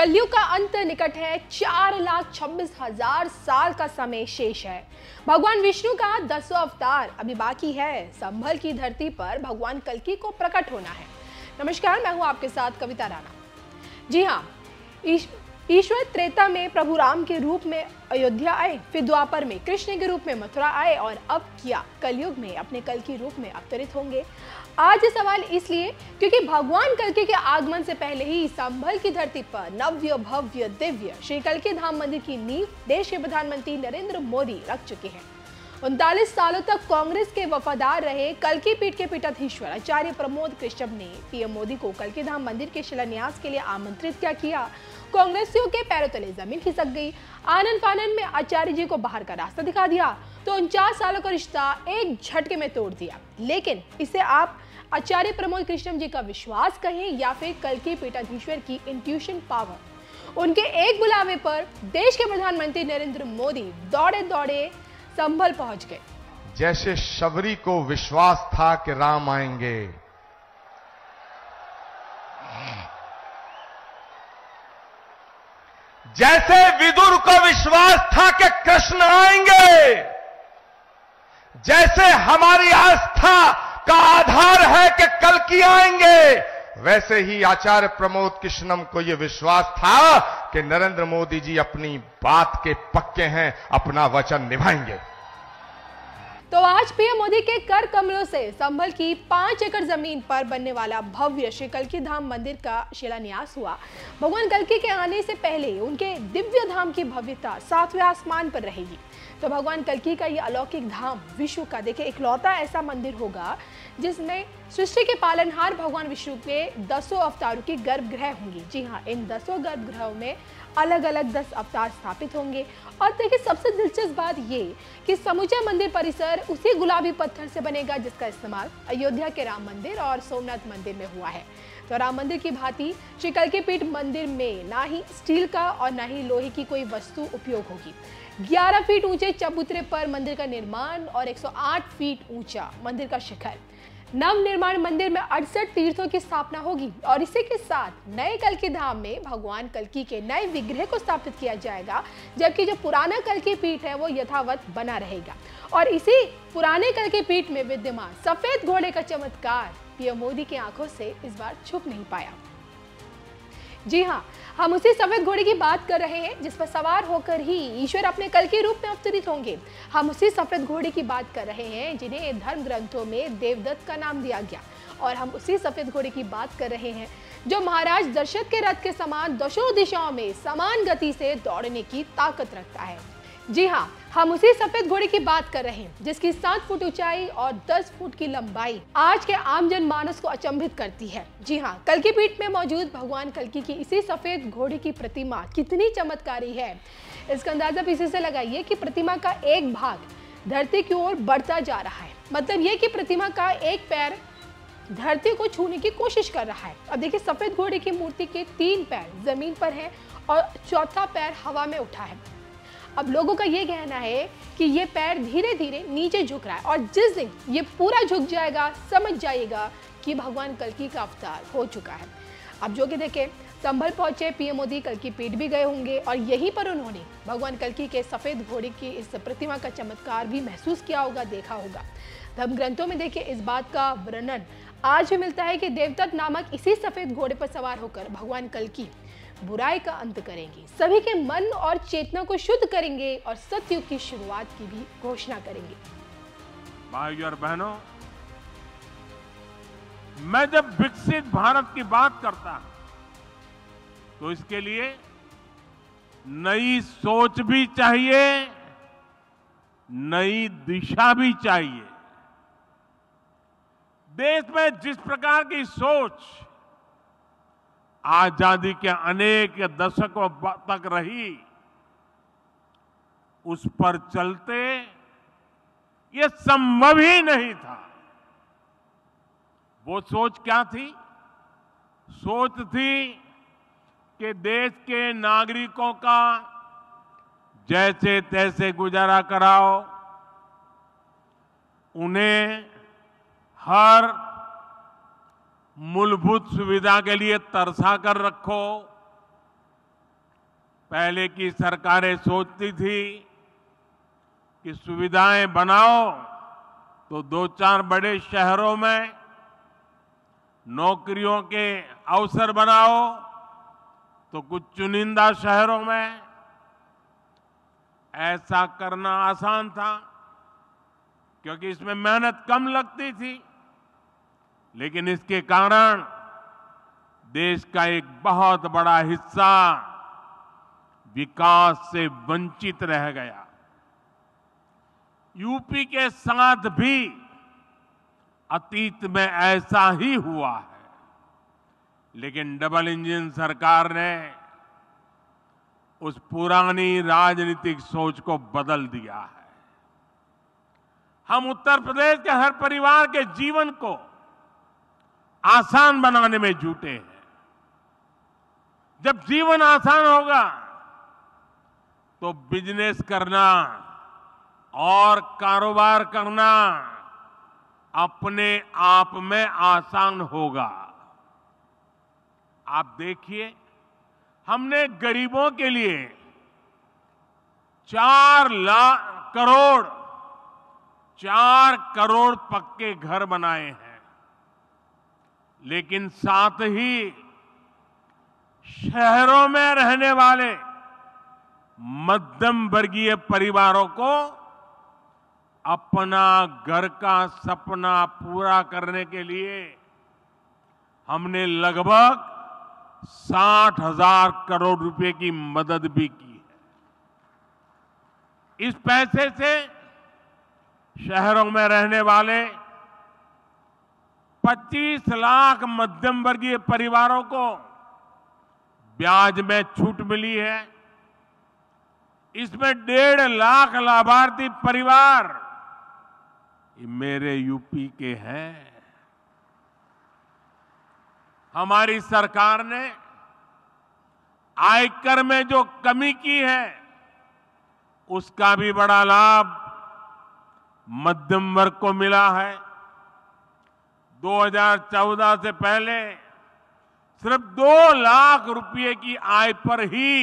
कलयुग का अंत निकट है। 4,26,000 साल का समय शेष है। भगवान विष्णु का 10वां अवतार अभी बाकी है। संभल की धरती पर भगवान कल्कि को प्रकट होना है। नमस्कार, मैं हूं आपके साथ कविता राणा। जी हाँ, ईश्वर त्रेता में प्रभु राम के रूप में अयोध्या आए, फिर द्वापर में कृष्ण के रूप में मथुरा आए और अब क्या कलयुग में अपने कल्कि रूप में अवतरित होंगे। आज ये सवाल इसलिए क्योंकि भगवान कल्कि के आगमन से पहले ही संभल की धरती पर नव्य भव्य दिव्य श्री कल्कि धाम मंदिर की नींव देश के प्रधानमंत्री नरेंद्र मोदी रख चुके हैं। 39 सालों तक कांग्रेस के वफादार रहे कल्कि पीठ के पीठाधीश्वर आचार्य प्रमोद कृष्णम ने पीएम मोदी को कल्कि धाम मंदिर के शिलान्यास के लिए आमंत्रित क्या किया। कांग्रेसियों के पैरों तले जमीन खिसक गई। आनन फानन में आचार्य जी को बाहर का रास्ता दिखा दिया तो 49 सालों का रिश्ता एक झटके में तोड़ दिया। लेकिन इसे आप आचार्य प्रमोद कृष्णम जी का विश्वास कहें या फिर कल्कि पीठाधीश्वर की इंट्यूशन पावर, उनके एक बुलावे पर देश के प्रधानमंत्री नरेंद्र मोदी दौड़े दौड़े संभल पहुंच गए। जैसे शबरी को विश्वास था कि राम आएंगे, जैसे विदुर को विश्वास था कि कृष्ण आएंगे, जैसे हमारी आस्था का आधार है कि कल्कि आएंगे, वैसे ही आचार्य प्रमोद कृष्णम को यह विश्वास था कि नरेंद्र मोदी जी अपनी बात के पक्के हैं, अपना वचन निभाएंगे। तो आज पीएम मोदी के कर कमलों से संभल की 5 एकड़ जमीन पर बनने वाला भव्य श्री कल्कि धाम मंदिर का शिलान्यास हुआ। भगवान कल्कि के आने से पहले उनके दिव्य धाम की भव्यता 7वें आसमान पर रहेगी। तो भगवान कल्कि का ये अलौकिक धाम विश्व का देखिए इकलौता ऐसा मंदिर होगा जिसमें सृष्टि के पालनहार भगवान विष्णु के 10 अवतारों की गर्भगृह होंगी। जी हाँ, इन 10 गर्भगृहों में अलग अलग 10 अवतार स्थापित होंगे। और देखिए सबसे दिलचस्प बात ये कि समूचा मंदिर परिसर उसी गुलाबी पत्थर से बनेगा जिसका इस्तेमाल अयोध्या के राम मंदिर और सोमनाथ मंदिर में हुआ है। तो राम मंदिर की भांति श्री कल्कि पीठ मंदिर में ना ही स्टील का और ना ही लोहे की कोई वस्तु उपयोग होगी। 11 फीट ऊंचे चबूतरे पर मंदिर का निर्माण और 108 फीट ऊंचा मंदिर का शिखर। नव निर्माण मंदिर में 68 तीर्थों की स्थापना होगी और इसी के साथ नए कल्कि धाम में भगवान कल्कि के नए विग्रह को स्थापित किया जाएगा, जबकि जो पुराना कल्कि पीठ है वो यथावत बना रहेगा। और इसी पुराने कल्कि पीठ में विद्यमान सफेद घोड़े का चमत्कार पीएम मोदी की आंखों से इस बार छुप नहीं पाया। जी हाँ, हम उसी सफेद घोड़े की बात कर रहे हैं जिस पर सवार होकर ही ईश्वर अपने कल्कि रूप में अवतरित होंगे। हम उसी सफेद घोड़े की बात कर रहे हैं जिन्हें धर्म ग्रंथों में देवदत्त का नाम दिया गया। और हम उसी सफेद घोड़े की बात कर रहे हैं जो महाराज दशरथ के रथ के समान दशों दिशाओं में समान गति से दौड़ने की ताकत रखता है। जी हाँ, हम उसी सफेद घोड़े की बात कर रहे हैं जिसकी 7 फुट ऊंचाई और 10 फुट की लंबाई आज के आम जनमानस को अचंभित करती है। जी हाँ, कल्कि पीठ में मौजूद भगवान कल्कि की इसी सफेद घोड़े की प्रतिमा कितनी चमत्कारी है, इसका अंदाजा इसी से लगाइए कि प्रतिमा का एक भाग धरती की ओर बढ़ता जा रहा है। मतलब ये कि प्रतिमा का एक पैर धरती को छूने की कोशिश कर रहा है। अब देखिए सफेद घोड़े की मूर्ति के 3 पैर जमीन पर है और चौथा पैर हवा में उठा है। अब लोगों का ये कहना है कि ये पैर धीरे धीरे नीचे झुक रहा है और जिस दिन ये पूरा झुक जाएगा समझ जाइएगा कि भगवान कल्कि का अवतार हो चुका है। अब जो कि देखें संभल पहुंचे पीएम मोदी कल्कि पीठ भी गए होंगे और यहीं पर उन्होंने भगवान कल्कि के सफेद घोड़े की इस प्रतिमा का चमत्कार भी महसूस किया होगा, देखा होगा। धर्म ग्रंथों में देखिए इस बात का वर्णन आज भी मिलता है कि देवदत्त नामक इसी सफेद घोड़े पर सवार होकर भगवान कल्कि बुराई का अंत करेंगे, सभी के मन और चेतना को शुद्ध करेंगे और सतयुग की शुरुआत की भी घोषणा करेंगे। भाइयों और बहनों, मैं जब विकसित भारत की बात करता हूं तो इसके लिए नई सोच भी चाहिए, नई दिशा भी चाहिए। देश में जिस प्रकार की सोच आजादी के अनेक दशकों तक रही, उस पर चलते ये संभव ही नहीं था। वो सोच क्या थी? सोच थी कि देश के नागरिकों का जैसे तैसे गुजारा कराओ, उन्हें हर मूलभूत सुविधा के लिए तरसा कर रखो, पहले की सरकारें सोचती थी कि सुविधाएं बनाओ तो 2-4 बड़े शहरों में नौकरियों के अवसर बनाओ तो कुछ चुनिंदा शहरों में। ऐसा करना आसान था क्योंकि इसमें मेहनत कम लगती थी, लेकिन इसके कारण देश का एक बहुत बड़ा हिस्सा विकास से वंचित रह गया। यूपी के साथ भी अतीत में ऐसा ही हुआ है, लेकिन डबल इंजन सरकार ने उस पुरानी राजनीतिक सोच को बदल दिया है। हम उत्तर प्रदेश के हर परिवार के जीवन को आसान बनाने में जुटे हैं। जब जीवन आसान होगा तो बिजनेस करना और कारोबार करना अपने आप में आसान होगा। आप देखिए, हमने गरीबों के लिए 4 करोड़ पक्के घर बनाए हैं, लेकिन साथ ही शहरों में रहने वाले मध्यम वर्गीय परिवारों को अपना घर का सपना पूरा करने के लिए हमने लगभग 60,000 करोड़ रुपए की मदद भी की है। इस पैसे से शहरों में रहने वाले 25 लाख मध्यम वर्गीय परिवारों को ब्याज में छूट मिली है। इसमें 1.5 लाख लाभार्थी परिवार मेरे यूपी के हैं। हमारी सरकार ने आयकर में जो कमी की है उसका भी बड़ा लाभ मध्यम वर्ग को मिला है। 2014 से पहले सिर्फ 2 लाख रुपए की आय पर ही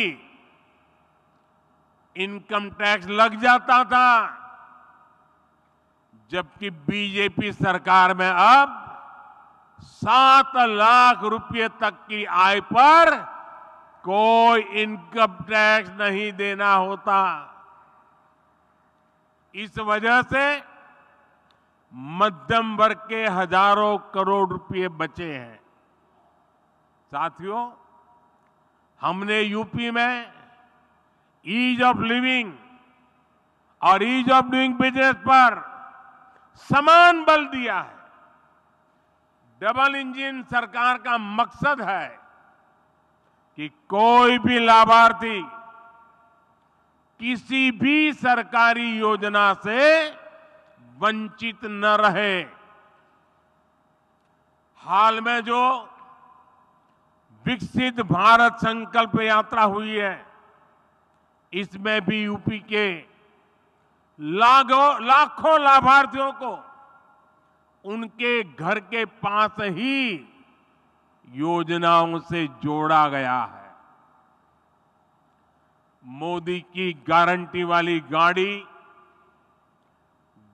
इनकम टैक्स लग जाता था, जबकि बीजेपी सरकार में अब 7 लाख रुपए तक की आय पर कोई इनकम टैक्स नहीं देना होता। इस वजह से मध्यम वर्ग के हजारों करोड़ रुपए बचे हैं। साथियों, हमने यूपी में ईज ऑफ लिविंग और ईज ऑफ डूइंग बिजनेस पर समान बल दिया है। डबल इंजन सरकार का मकसद है कि कोई भी लाभार्थी किसी भी सरकारी योजना से वंचित न रहे। हाल में जो विकसित भारत संकल्प यात्रा हुई है, इसमें भी यूपी के लाखों लाभार्थियों को उनके घर के पास ही योजनाओं से जोड़ा गया है। मोदी की गारंटी वाली गाड़ी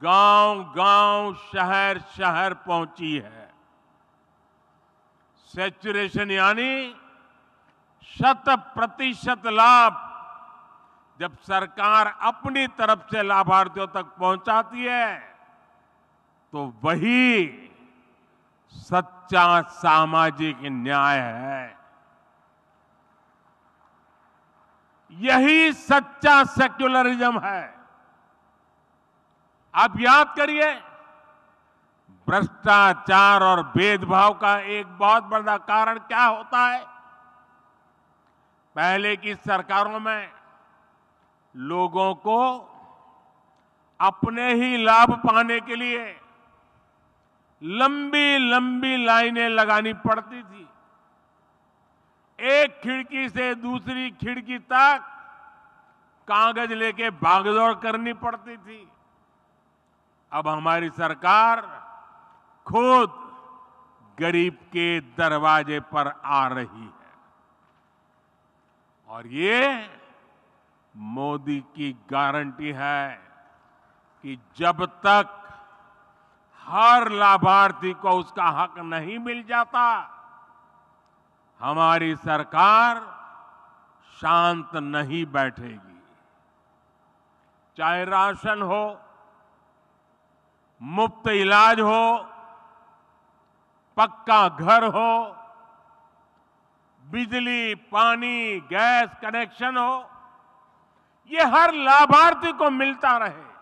गांव-गांव, शहर-शहर पहुंची है। सैचुरेशन यानी 100% लाभ जब सरकार अपनी तरफ से लाभार्थियों तक पहुंचाती है तो वही सच्चा सामाजिक न्याय है। यही सच्चा सेक्युलरिज्म है। आप याद करिए, भ्रष्टाचार और भेदभाव का एक बहुत बड़ा कारण क्या होता है। पहले की सरकारों में लोगों को अपने ही लाभ पाने के लिए लंबी लंबी लाइनें लगानी पड़ती थी। एक खिड़की से दूसरी खिड़की तक कागज लेके भागदौड़ करनी पड़ती थी। अब हमारी सरकार खुद गरीब के दरवाजे पर आ रही है और ये मोदी की गारंटी है कि जब तक हर लाभार्थी को उसका हक नहीं मिल जाता, हमारी सरकार शांत नहीं बैठेगी। चाहे राशन हो, मुफ्त इलाज हो, पक्का घर हो, बिजली, पानी, गैस कनेक्शन हो, ये हर लाभार्थी को मिलता रहे।